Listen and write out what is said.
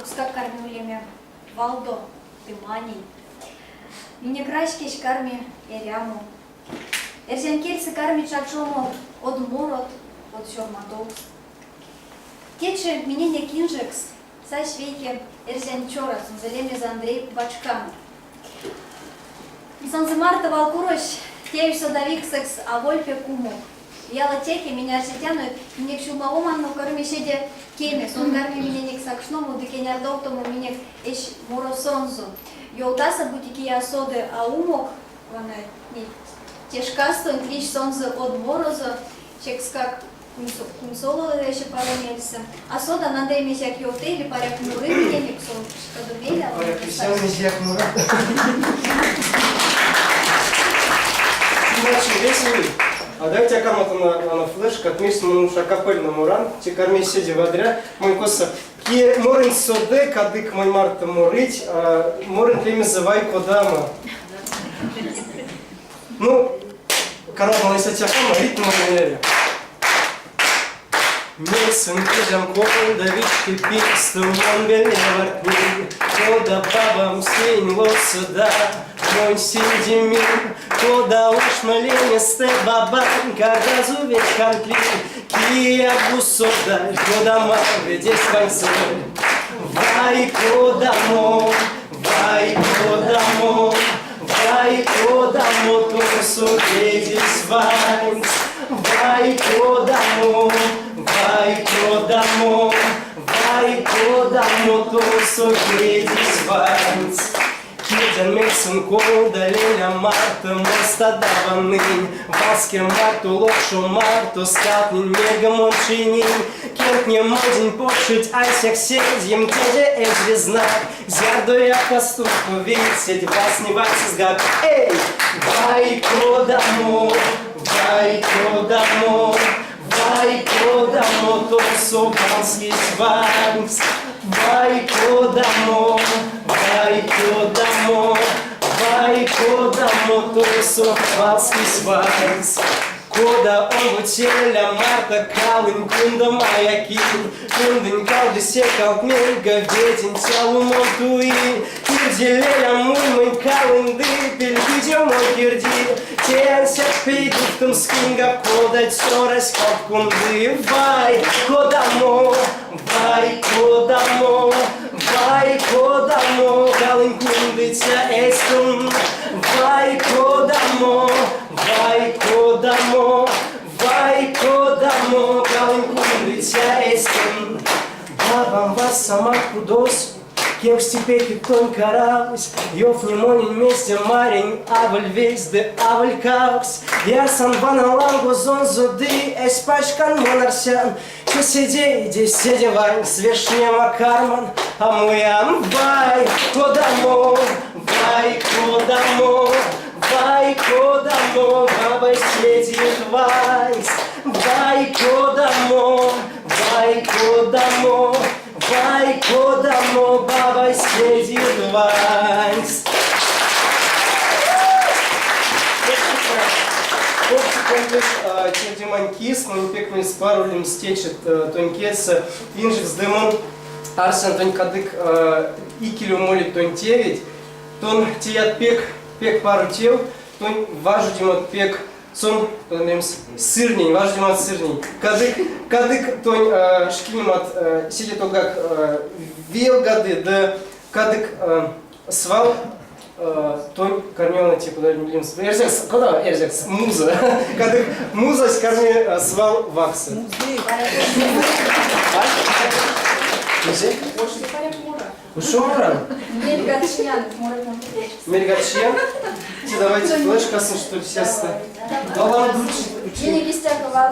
Ска кормюлеме Валдо Тымани. Мине крачкеш карми эряму. Эрзен кельсы карми чакшому от морот, от шорматовс. Тече мне не кинжекс, сай швейке эрзен чорас, залеме за Андрей Бачкану. Санзы Марта Валкурош, теюш садовик секс, а вольпе куму. Яла теки меня арсетяну, мне к шумауману карми шеде кемес, он карми меня не к сакшному, да кенярдоктому меня эш моросонзу. Йолтаса бутики я соды, а умок, вона не тяжкасто, клич сонзу от мороза, чекскак кумсоло еще парамельса. А сода надо иметь як йоты или паряк муры, меня не ксон, кадумеля. Паряк як муры. Очень веселый. А дайте акамата на флешка, отместим шакапельному ран, те корми сиди водря, мой коса. Ки морин соде, кадык мой марта морить, а морин племя завай кодама. Ну, канал на сети акама, ритм моринери. Месен кижам кол, да вички пиксту, он велевартни, кода бабам сень лосуда, мой синдимин, кода уж маленисте бабан, когда зувет конкли, кия бусода, кода маве, десь вальсой. Vai kodamo, vai kodamo, tu sugedis vans. Vai kodamo, tu sugedis vans. Киден мексен колда леля марта моста даванын Васке марту локшу марту скатнин мегамон чинин Кент не модин почуть айсяк седьем теде эжри знак Зярду я поступку видеть вас не ваксис гак Эй! Vai kodamo, tu subanskis vans Vai kodamo, tu subanskis vans Кода он утеля марта калын кунда маякин Кундын калды секал кмельга ветин тялу монтуин Кирделеля мумын калынды пельгидя мой кирди Тенсек пейдуктым скинга кода тёрась как кунды Вай кодамо, калын кунды тя эскун Вай кодамо, калын кунды тя эскун Бабам вас сама кудос Кем в степи тонко раус, ёв не монин вместе марень, аваль весь да аваль каус. Я сам банал ламбузон зуды, эс пачкан монарсян. Че сиди, здесь сиди вань, свешнема карман, а муям вай, кодамо, баба сидит вайс. Вай, кодамо, баба сидит вайс. Чердиманкис, манипекмис парулем стечет тонкеса, инжик с дымом, арсен тонь кадык икелю молит тонь тевить, тон тият пек пару тел, тонь важу димат пек, сон сырней, важу димат сырней, кадык тонь шкинимат сидит то как вел гады, да кадык свал, тонь корнёна типа да не лимс. Эрзекс, куда эрзекс? Муза. Кадык муза с корми свал вакса. Музей? Ушора? Мельгатшьян, Мельгатшьян? Давайте флешка, что ли, сейчас. Денег из тебя,